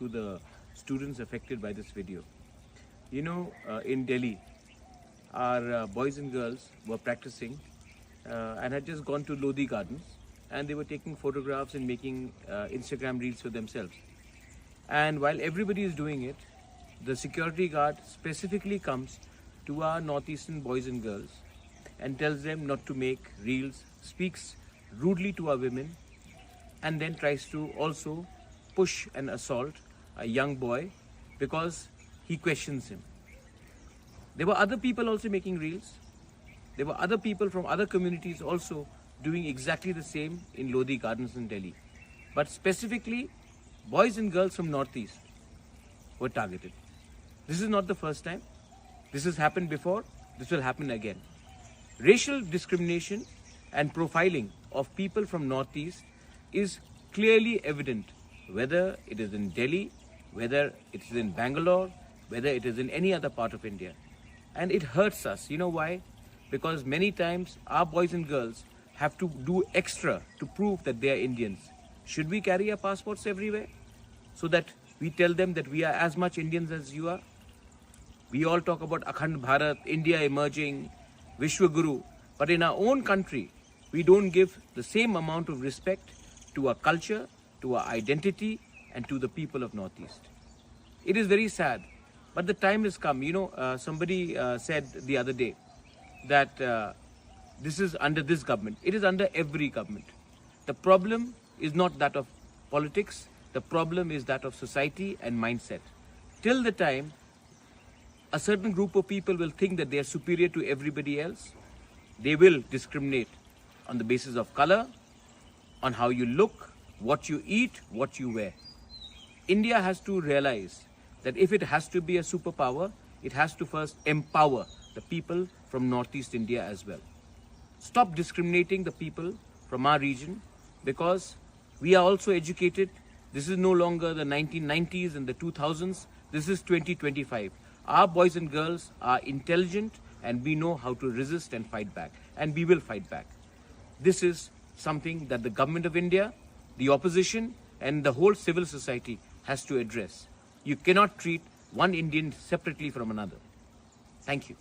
to the students affected by this video. You know, in Delhi, our boys and girls were practicing and had just gone to Lodi Gardens, and they were taking photographs and making Instagram reels for themselves. And while everybody is doing it, the security guard specifically comes to our northeastern boys and girls and tells them not to make reels, speaks rudely to our women, and then tries to also push and assault a young boy because he questions him. There were other people also making reels. There were other people from other communities also doing exactly the same in Lodi Gardens in Delhi. But specifically, boys and girls from Northeast were targeted. This is not the first time. This has happened before. This will happen again. Racial discrimination and profiling of people from Northeast is clearly evident, whether it is in Delhi, whether it is in Bangalore, whether it is in any other part of India. And it hurts us. You know why? Because many times our boys and girls have to do extra to prove that they are Indians. Should we carry our passports everywhere so that we tell them that we are as much Indians as you are? We all talk about Akhand Bharat, India emerging, Vishwa Guru, but in our own country, we don't give the same amount of respect to our culture, to our identity, and to the people of Northeast. It is very sad, but the time has come. You know, somebody said the other day that this is under this government. It is under every government. The problem is not that of politics. The problem is that of society and mindset. Till the time a certain group of people will think that they are superior to everybody else, they will discriminate on the basis of color, on how you look, what you eat, what you wear. India has to realize that if it has to be a superpower, it has to first empower the people from Northeast India as well. Stop discriminating the people from our region, because we are also educated. This is no longer the 1990s and the 2000s. This is 2025. Our boys and girls are intelligent, and we know how to resist and fight back. And we will fight back. This is something that the government of India, the opposition, and the whole civil society has to address. You cannot treat one Indian separately from another. Thank you.